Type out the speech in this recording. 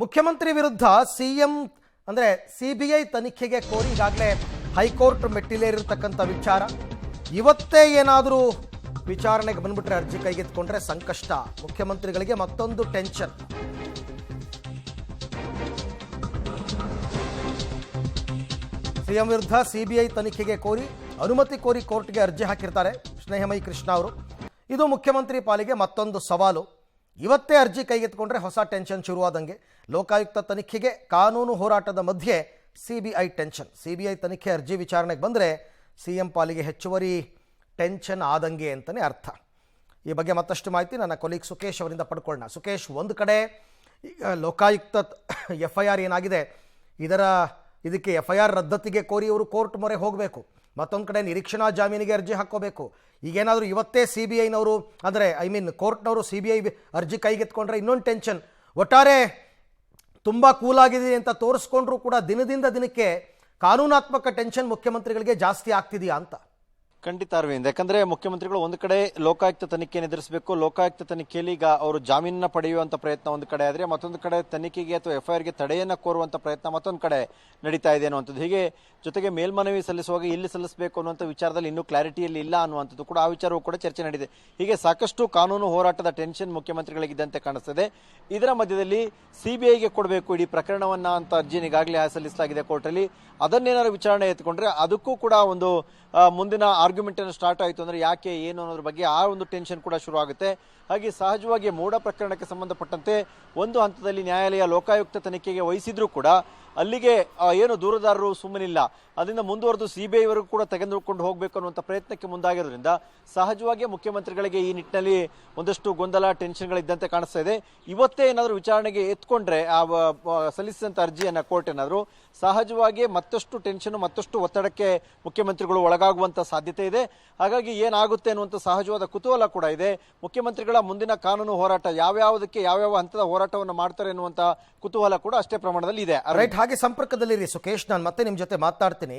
ಮುಖ್ಯಮಂತ್ರಿ ವಿರುದ್ಧ ಸಿಎಂ ಅಂದ್ರೆ ಸಿಬಿಐ ತನಿಖೆಗೆ ಕೋರಿ ಈಗಾಗಲೇ ಹೈಕೋರ್ಟ್ ಮೆಟ್ಟಿಲೇರಿರ್ತಕ್ಕಂಥ ವಿಚಾರ. ಇವತ್ತೇ ಏನಾದರೂ ವಿಚಾರಣೆಗೆ ಬಂದ್ಬಿಟ್ರೆ ಅರ್ಜಿ ಕೈಗೆತ್ತಿಕೊಂಡ್ರೆ ಸಂಕಷ್ಟ. ಮುಖ್ಯಮಂತ್ರಿಗಳಿಗೆ ಮತ್ತೊಂದು ಟೆನ್ಷನ್. ಸಿಎಂ ವಿರುದ್ಧ ಸಿಬಿಐ ತನಿಖೆಗೆ ಕೋರಿ ಅನುಮತಿ ಕೋರಿ ಕೋರ್ಟ್ಗೆ ಅರ್ಜಿ ಹಾಕಿರ್ತಾರೆ ಸ್ನೇಹಮಯಿ ಕೃಷ್ಣ ಅವರು. ಇದು ಮುಖ್ಯಮಂತ್ರಿ ಪಾಲಿಗೆ ಮತ್ತೊಂದು ಸವಾಲು. ಇವತ್ತೇ ಅರ್ಜಿ ಕೈಗೆತ್ತಿಕೊಂಡ್ರೆ ಹೊಸ ಟೆನ್ಷನ್ ಶುರುವಾದಂಗೆ. ಲೋಕಾಯುಕ್ತ ತನಿಖೆಗೆ ಕಾನೂನು ಹೋರಾಟದ ಮಧ್ಯೆ ಸಿಬಿಐ ಟೆನ್ಷನ್. ಸಿಬಿಐ ತನಿಖೆ ಅರ್ಜಿ ವಿಚಾರಣೆಗೆ ಬಂದರೆ ಸಿಎಂ ಪಾಲಿಗೆ ಹೆಚ್ಚುವರಿ ಟೆನ್ಷನ್ ಆದಂಗೆ ಅಂತಲೇ ಅರ್ಥ. ಈ ಬಗ್ಗೆ ಮತ್ತಷ್ಟು ಮಾಹಿತಿ ನನ್ನ ಕೊಲೀಗ್ ಸುಕೇಶ್ ಅವರಿಂದ ಪಡ್ಕೊಳ್ಳೋಣ. ಸುಕೇಶ್, ಒಂದು ಕಡೆ ಲೋಕಾಯುಕ್ತ FIR ಏನಾಗಿದೆ, ಇದಕ್ಕೆ FIR ರದ್ದತಿಗೆ ಕೋರಿ ಅವರು ಕೋರ್ಟ್ ಮೊರೆ ಹೋಗಬೇಕು. ಮತ್ತೊಂದು ಕಡೆ ನಿರೀಕ್ಷಣಾ ಜಾಮೀನಿಗೆ ಅರ್ಜಿ ಹಾಕ್ಕೋಬೇಕು. ಈಗೇನಾದರೂ ಇವತ್ತೇ CBIನವರು ಅಂದರೆ ಕೋರ್ಟ್ನವರು CBI ಅರ್ಜಿ ಕೈಗೆತ್ಕೊಂಡ್ರೆ ಇನ್ನೊಂದು ಟೆನ್ಷನ್. ಒಟ್ಟಾರೆ ತುಂಬ ಕೂಲಾಗಿದೆ ಅಂತ ತೋರಿಸ್ಕೊಂಡ್ರೂ ಕೂಡ ದಿನದಿಂದ ದಿನಕ್ಕೆ ಕಾನೂನಾತ್ಮಕ ಟೆನ್ಷನ್ ಮುಖ್ಯಮಂತ್ರಿಗಳಿಗೆ ಜಾಸ್ತಿ ಆಗ್ತಿದೆಯಾ ಅಂತ. ಖಂಡಿತ ಅರವಿಂದ್, ಯಾಕಂದ್ರೆ ಮುಖ್ಯಮಂತ್ರಿಗಳು ಒಂದು ಕಡೆ ಲೋಕಾಯುಕ್ತ ತನಿಖೆಯನ್ನು ಎದುರಿಸಬೇಕು. ಲೋಕಾಯುಕ್ತ ತನಿಖೆಯಲ್ಲಿ ಈಗ ಅವರು ಜಾಮೀನನ್ನ ಪಡೆಯುವಂತ ಪ್ರಯತ್ನ ಒಂದು ಕಡೆ ಆದ್ರೆ, ಮತ್ತೊಂದು ಕಡೆ ತನಿಖೆಗೆ ಅಥವಾ FIRಗೆ ತಡೆಯನ್ನ ಕೋರುವಂತ ಪ್ರಯತ್ನ ಮತ್ತೊಂದು ಕಡೆ ನಡೀತಾ ಇದೆ ಅನ್ನುವಂಥದ್ದು. ಹೀಗೆ ಜೊತೆಗೆ ಮೇಲ್ಮನವಿ ಸಲ್ಲಿಸುವಾಗ ಎಲ್ಲಿ ಸಲ್ಲಿಸಬೇಕು ಅನ್ನುವಂಥ ವಿಚಾರದಲ್ಲಿ ಇನ್ನೂ ಕ್ಲಾರಿಟಿಯಲ್ಲಿ ಇಲ್ಲ ಅನ್ನುವಂಥದ್ದು ಕೂಡ, ಆ ವಿಚಾರವೂ ಕೂಡ ಚರ್ಚೆ ನಡೆದಿದೆ. ಹೀಗೆ ಸಾಕಷ್ಟು ಕಾನೂನು ಹೋರಾಟದ ಟೆನ್ಷನ್ ಮುಖ್ಯಮಂತ್ರಿಗಳಿಗಿದ್ದಂತೆ ಕಾಣಿಸ್ತದೆ. ಇದರ ಮಧ್ಯದಲ್ಲಿ CBIಗೆ ಕೊಡಬೇಕು ಇಡೀ ಪ್ರಕರಣವನ್ನ ಅಂತ ಅರ್ಜಿನ ಈಗಾಗಲೇ ಸಲ್ಲಿಸಲಾಗಿದೆ ಕೋರ್ಟಲ್ಲಿ. ಅದನ್ನೇನಾದ್ರು ವಿಚಾರಣೆ ಎತ್ಕೊಂಡ್ರೆ ಅದಕ್ಕೂ ಕೂಡ ಒಂದು ಮುಂದಿನ ಆರ್ಗ್ಯುಮೆಂಟ್ ಅನ್ನು ಸ್ಟಾರ್ಟ್ ಆಯಿತು ಅಂದ್ರೆ ಯಾಕೆ ಏನು ಅನ್ನೋದ್ರ ಬಗ್ಗೆ ಆ ಒಂದು ಟೆನ್ಷನ್ ಕೂಡ ಶುರು ಆಗುತ್ತೆ. ಹಾಗೆ ಸಹಜವಾಗಿ ಮೋಡ ಪ್ರಕರಣಕ್ಕೆ ಸಂಬಂಧಪಟ್ಟಂತೆ ಒಂದು ಹಂತದಲ್ಲಿ ನ್ಯಾಯಾಲಯ ಲೋಕಾಯುಕ್ತ ತನಿಖೆಗೆ ವಹಿಸಿದ್ರೂ ಕೂಡ ಅಲ್ಲಿಗೆ ಏನು ದೂರುದಾರರು ಸುಮ್ಮನಿಲ್ಲ, ಅದರಿಂದ ಮುಂದುವರೆದು CBIವರೆಗೂ ಕೂಡ ತೆಗೆದುಕೊಂಡು ಹೋಗಬೇಕು ಅನ್ನುವಂಥ ಪ್ರಯತ್ನಕ್ಕೆ ಮುಂದಾಗಿರೋದ್ರಿಂದ ಸಹಜವಾಗಿ ಮುಖ್ಯಮಂತ್ರಿಗಳಿಗೆ ಈ ನಿಟ್ಟಿನಲ್ಲಿ ಒಂದಷ್ಟು ಗೊಂದಲ ಟೆನ್ಷನ್ಗಳಿದ್ದಂತೆ ಕಾಣಿಸ್ತಾ ಇದೆ. ಇವತ್ತೇ ಏನಾದರೂ ವಿಚಾರಣೆಗೆ ಎತ್ಕೊಂಡ್ರೆ ಆ ಸಲ್ಲಿಸಿದಂಥ ಅರ್ಜಿಯನ್ನ ಕೋರ್ಟ್ ಏನಾದರೂ ಸಹಜವಾಗಿ ಮತ್ತಷ್ಟು ಟೆನ್ಷನ್ ಮತ್ತಷ್ಟು ಒತ್ತಡಕ್ಕೆ ಮುಖ್ಯಮಂತ್ರಿಗಳು ಒಳಗಾಗುವಂತ ಸಾಧ್ಯತೆ ಇದೆ. ಹಾಗಾಗಿ ಏನಾಗುತ್ತೆ ಅನ್ನುವಂಥ ಸಹಜವಾದ ಕುತೂಹಲ ಕೂಡ ಇದೆ. ಮುಖ್ಯಮಂತ್ರಿಗಳ ಮುಂದಿನ ಕಾನೂನು ಹೋರಾಟ ಯಾವ್ಯಾವುದಕ್ಕೆ ಯಾವ್ಯಾವ ಹಂತದ ಹೋರಾಟವನ್ನು ಮಾಡ್ತಾರೆ ಅನ್ನುವಂಥ ಕುತೂಹಲ ಕೂಡ ಅಷ್ಟೇ ಪ್ರಮಾಣದಲ್ಲಿ ಇದೆ. ಹಾಗೆ ಸಂಪರ್ಕದಲ್ಲಿರಿ ಸುಕೇಶ್, ನಾನು ಮತ್ತೆ ನಿಮ್ಮ ಜೊತೆ ಮಾತಾಡ್ತೀನಿ.